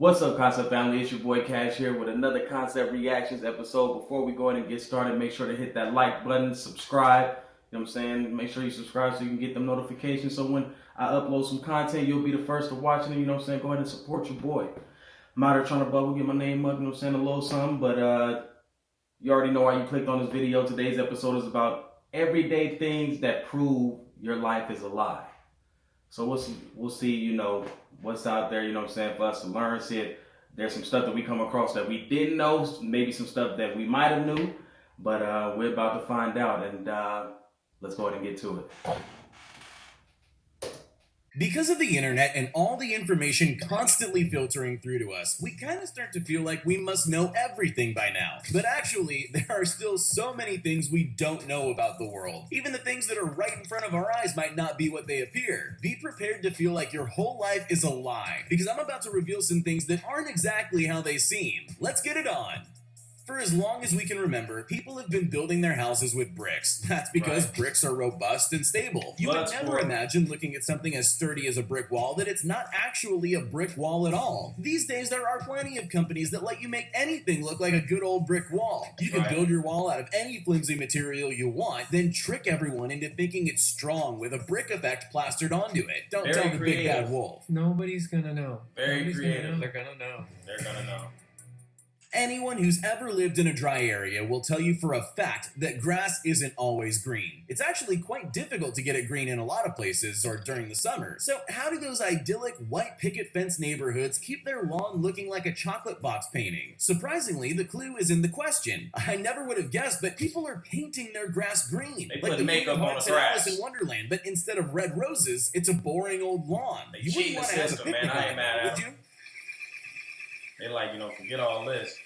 What's up, Concept family? It's your boy Kash here with another Concept Reactions episode. Before we go ahead and get started, make sure to hit that like button, subscribe. You know what I'm saying? Make sure you subscribe so you can get them notifications. So when I upload some content, you'll be the first to watch it. You know what I'm saying? Go ahead and support your boy. I'm out here trying to bubble, get my name up, you know what I'm saying? A little something. But you already know why you clicked on this video. Today's episode is about everyday things that prove your life is a lie. So we'll see, what's out there, you know what I'm saying, for us to learn, see if there's some stuff that we come across that we didn't know, maybe some stuff that we might have knew, but we're about to find out, and let's go ahead and get to it. Because of the internet and all the information constantly filtering through to us, we kind of start to feel like we must know everything by now. But actually, there are still so many things we don't know about the world. Even the things that are right in front of our eyes might not be what they appear. Be prepared to feel like your whole life is a lie, because I'm about to reveal some things that aren't exactly how they seem. Let's get it on. For as long as we can remember, people have been building their houses with bricks. That's because bricks are robust and stable. You would never imagine looking at something as sturdy as a brick wall that it's not actually a brick wall at all. These days, there are plenty of companies that let you make anything look like a good old brick wall. You can build your wall out of any flimsy material you want, then trick everyone into thinking it's strong with a brick effect plastered onto it. Don't tell the big bad wolf. Nobody's gonna know. Very creative. They're gonna know. They're gonna know. Anyone who's ever lived in a dry area will tell you for a fact that grass isn't always green. It's actually quite difficult to get it green in a lot of places or during the summer. So how do those idyllic white picket fence neighborhoods keep their lawn looking like a chocolate box painting? Surprisingly, the clue is in the question. I never would have guessed, but people are painting their grass green. They like put the makeup on the grass. Alice in Wonderland, but instead of red roses, it's a boring old lawn. You wouldn't want to have a picnic man. I ain't mad at them. They like, forget all this.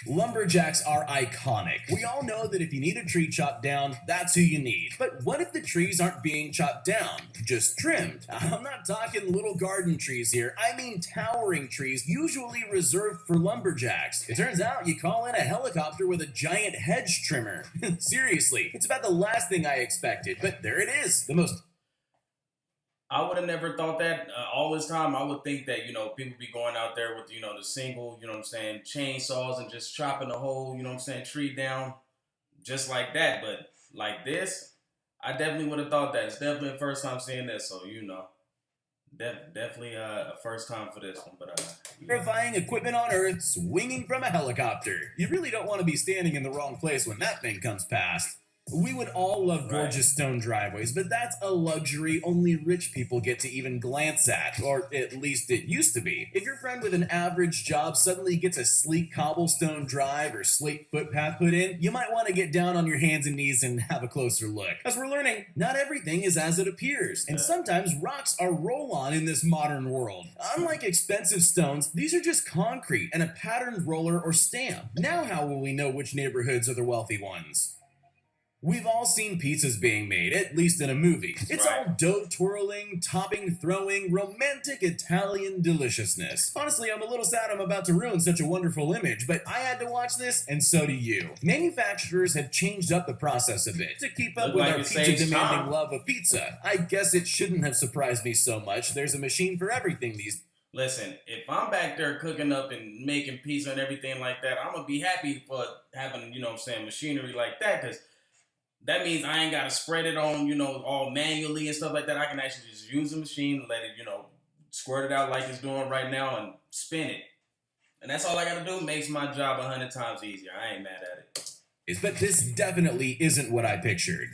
Lumberjacks are iconic. We all know that if you need a tree chopped down, that's who you need. But what if the trees aren't being chopped down, just trimmed? I'm not talking little garden trees here. I mean towering trees, usually reserved for lumberjacks. It turns out you call in a helicopter with a giant hedge trimmer. Seriously, it's about the last thing I expected, but there it is. I would have never thought that all this time. I would think that, people be going out there with, the single, chainsaws and just chopping the whole, tree down just like that. But like this, I definitely would have thought that. It's definitely the first time seeing this. So, definitely a first time for this one. But terrifying equipment on Earth swinging from a helicopter. You really don't want to be standing in the wrong place when that thing comes past. We would all love gorgeous stone driveways, but that's a luxury only rich people get to even glance at, or at least it used to be. If your friend with an average job suddenly gets a sleek cobblestone drive or slate footpath put in, you might want to get down on your hands and knees and have a closer look. As we're learning, not everything is as it appears, and sometimes rocks are roll-on in this modern world. Unlike expensive stones, these are just concrete and a patterned roller or stamp. Now how will we know which neighborhoods are the wealthy ones? We've all seen pizzas being made, at least in a movie. It's all dough twirling, topping throwing, romantic Italian deliciousness. Honestly, I'm a little sad I'm about to ruin such a wonderful image, but I had to watch this, and so do you. Manufacturers have changed up the process a bit to keep up with our pizza-demanding love of pizza. I guess it shouldn't have surprised me so much. There's a machine for everything these days. Listen, if I'm back there cooking up and making pizza and everything like that, I'm going to be happy for having, machinery like that, because that means I ain't got to spread it on, all manually and stuff like that. I can actually just use the machine, let it, squirt it out like it's doing right now and spin it. And that's all I got to do. Makes my job 100 times easier. I ain't mad at it. But this definitely isn't what I pictured.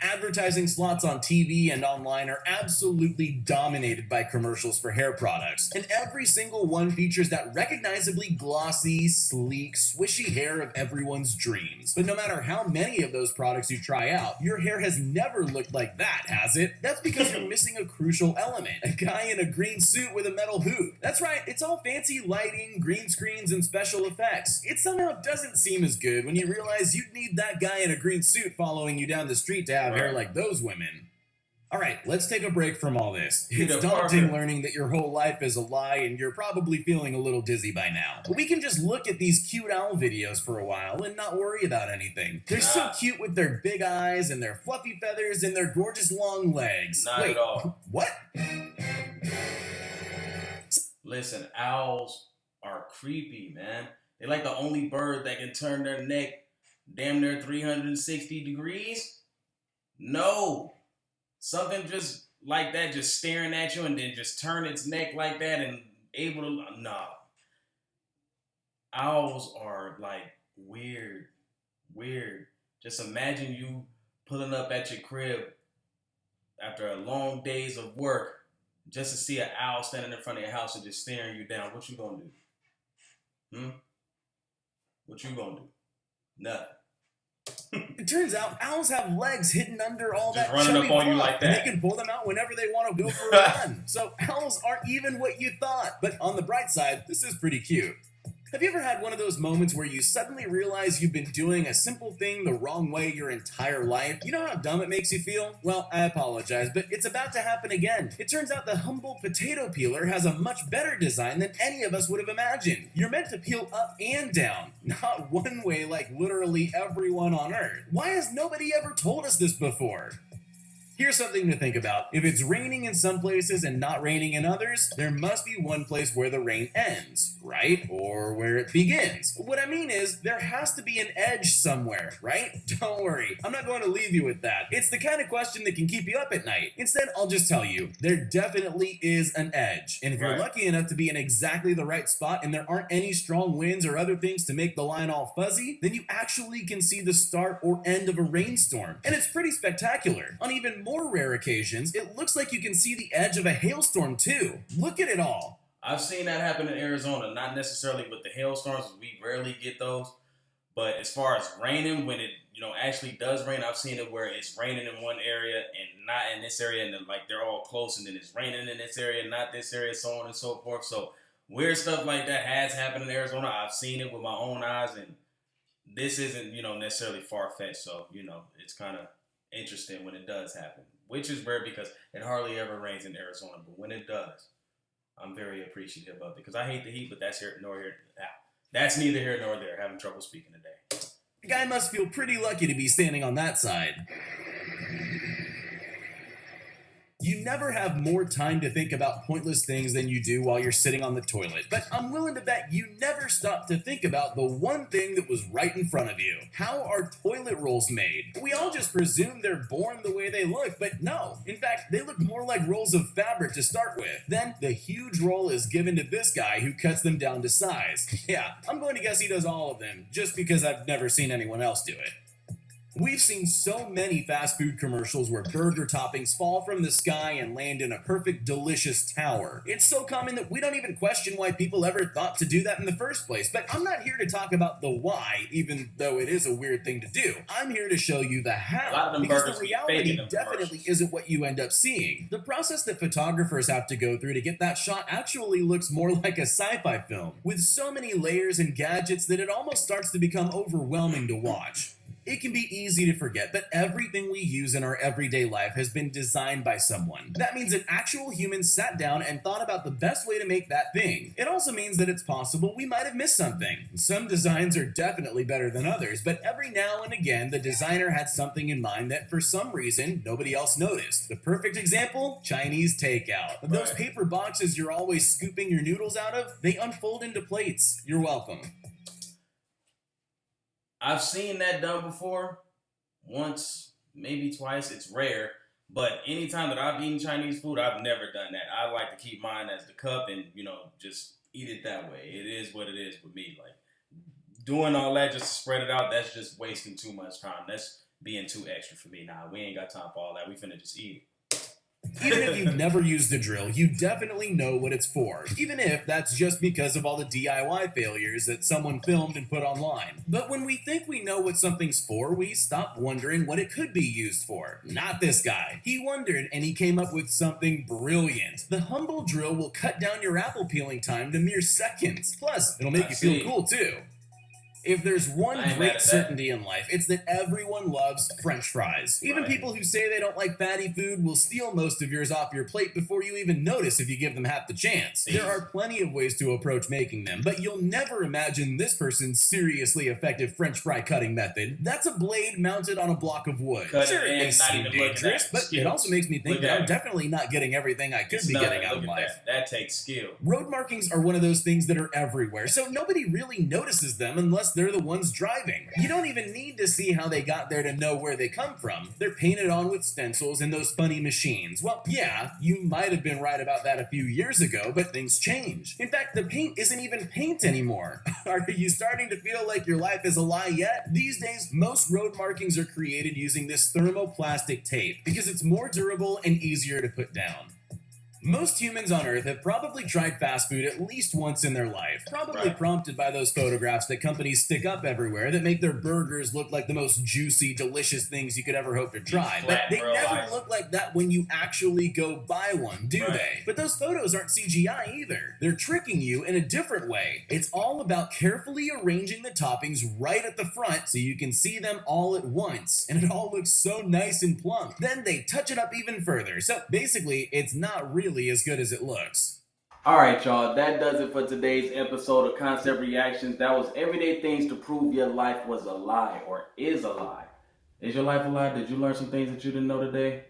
Advertising slots on TV and online are absolutely dominated by commercials for hair products, and every single one features that recognizably glossy, sleek, swishy hair of everyone's dreams. But no matter how many of those products you try out, your hair has never looked like that, has it? That's because you're missing a crucial element. A guy in a green suit with a metal hoop. That's right, it's all fancy lighting, green screens, and special effects. It somehow doesn't seem as good when you realize you'd need that guy in a green suit following you down the street to have hair like those women. Alright, let's take a break from all this. It's daunting learning that your whole life is a lie and you're probably feeling a little dizzy by now. But we can just look at these cute owl videos for a while and not worry about anything. They're so cute with their big eyes and their fluffy feathers and their gorgeous long legs. Not at all. What? Listen, owls are creepy, man. They like the only bird that can turn their neck damn near 360 degrees. No, something just like that, just staring at you and then just turn its neck like that and able to. No, owls are like weird, weird. Just imagine you pulling up at your crib after a long days of work just to see an owl standing in front of your house and just staring you down. What you gonna do? Hmm? What you gonna do? Nothing. It turns out owls have legs hidden under all Just that running chubby up on you fluff, like and that. they can pull them out whenever they want to go for a run. So owls aren't even what you thought. But on the bright side, this is pretty cute. Have you ever had one of those moments where you suddenly realize you've been doing a simple thing the wrong way your entire life? You know how dumb it makes you feel? Well, I apologize, but it's about to happen again. It turns out the humble potato peeler has a much better design than any of us would have imagined. You're meant to peel up and down, not one way like literally everyone on Earth. Why has nobody ever told us this before? Here's something to think about. If it's raining in some places and not raining in others, there must be one place where the rain ends, right? Or where it begins. What I mean is, there has to be an edge somewhere, right? Don't worry, I'm not going to leave you with that. It's the kind of question that can keep you up at night. Instead, I'll just tell you, there definitely is an edge. And if you're lucky enough to be in exactly the right spot and there aren't any strong winds or other things to make the line all fuzzy, then you actually can see the start or end of a rainstorm. And it's pretty spectacular. On even more rare occasions, it looks like you can see the edge of a hailstorm too. Look at it all. I've seen that happen in Arizona, not necessarily with the hailstorms. We rarely get those. But as far as raining, when it actually does rain, I've seen it where it's raining in one area and not in this area, and then like they're all close, and then it's raining in this area, not this area, so on and so forth. So weird stuff like that has happened in Arizona. I've seen it with my own eyes, and this isn't necessarily far fetched. So it's kind of interesting when it does happen, which is rare because it hardly ever rains in Arizona. But when it does, I'm very appreciative of it because I hate the heat, but that's here nor here. That's neither here nor there. Having trouble speaking today. The guy must feel pretty lucky to be standing on that side. You never have more time to think about pointless things than you do while you're sitting on the toilet, but I'm willing to bet you never stop to think about the one thing that was right in front of you. How are toilet rolls made? We all just presume they're born the way they look, but no. In fact, they look more like rolls of fabric to start with. Then, the huge roll is given to this guy who cuts them down to size. Yeah, I'm going to guess he does all of them, just because I've never seen anyone else do it. We've seen so many fast food commercials where burger toppings fall from the sky and land in a perfect, delicious tower. It's so common that we don't even question why people ever thought to do that in the first place. But I'm not here to talk about the why, even though it is a weird thing to do. I'm here to show you the how, because the reality definitely isn't what you end up seeing. The process that photographers have to go through to get that shot actually looks more like a sci-fi film, with so many layers and gadgets that it almost starts to become overwhelming to watch. It can be easy to forget, but everything we use in our everyday life has been designed by someone. That means an actual human sat down and thought about the best way to make that thing. It also means that it's possible we might have missed something. Some designs are definitely better than others, but every now and again, the designer had something in mind that for some reason, nobody else noticed. The perfect example? Chinese takeout. Those paper boxes you're always scooping your noodles out of, they unfold into plates. You're welcome. I've seen that done before, once, maybe twice. It's rare, but anytime that I've eaten Chinese food, I've never done that. I like to keep mine as the cup and, just eat it that way. It is what it is with me. Like, doing all that just to spread it out, that's just wasting too much time. That's being too extra for me. Nah, we ain't got time for all that. We finna just eat it. Even if you've never used a drill, you definitely know what it's for, even if that's just because of all the DIY failures that someone filmed and put online. But when we think we know what something's for, we stop wondering what it could be used for. Not this guy. He wondered, and he came up with something brilliant. The humble drill will cut down your apple peeling time to mere seconds. Plus, it'll make you feel cool too. If there's one I ain't mad great at that. certainty in life, it's that everyone loves French fries. Even Right. people who say they don't like fatty food will steal most of yours off your plate before you even notice if you give them half the chance. There are plenty of ways to approach making them, but you'll never imagine this person's seriously effective French fry cutting method. That's a blade mounted on a block of wood. Cut Sure, it it may and not seem even look at dangerous, that. but it Skills. also makes me think Look that at I'm it. definitely not getting everything I could It's be nothing. getting out Look of at life. That takes skill. Road markings are one of those things that are everywhere, so nobody really notices them unless they're the ones driving. You don't even need to see how they got there to know where they come from. They're painted on with stencils and those funny machines. Well, yeah, you might have been right about that a few years ago, but things change. In fact, the paint isn't even paint anymore. Are you starting to feel like your life is a lie yet? These days, most road markings are created using this thermoplastic tape because it's more durable and easier to put down. Most humans on Earth have probably tried fast food at least once in their life, probably Right. prompted by those photographs that companies stick up everywhere that make their burgers look like the most juicy, delicious things you could ever hope to try. But they never look like that when you actually go buy one, do Right. they? But those photos aren't CGI either. They're tricking you in a different way. It's all about carefully arranging the toppings right at the front so you can see them all at once, and it all looks so nice and plump. Then they touch it up even further. So basically, it's not really as good as it looks. All right, y'all. That does it for today's episode of Concept Reactions. That was everyday things to prove your life was a lie or is a lie. Is your life a lie? Did you learn some things that you didn't know today?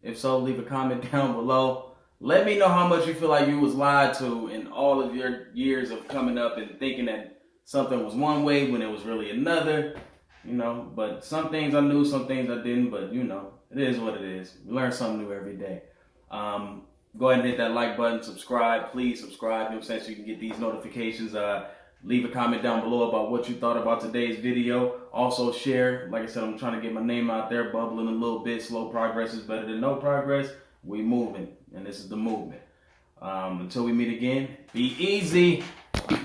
If so, leave a comment down below. Let me know how much you feel like you was lied to in all of your years of coming up and thinking that something was one way when it was really another. You know, but some things I knew, some things I didn't. But you know, it is what it is. We learn something new every day. Go ahead and hit that like button, subscribe, please subscribe, you know what I'm saying, so you can get these notifications. Leave a comment down below about what you thought about today's video. Also share, like I said, I'm trying to get my name out there, bubbling a little bit. Slow progress is better than no progress. We moving, and this is the movement. Until we meet again, be easy.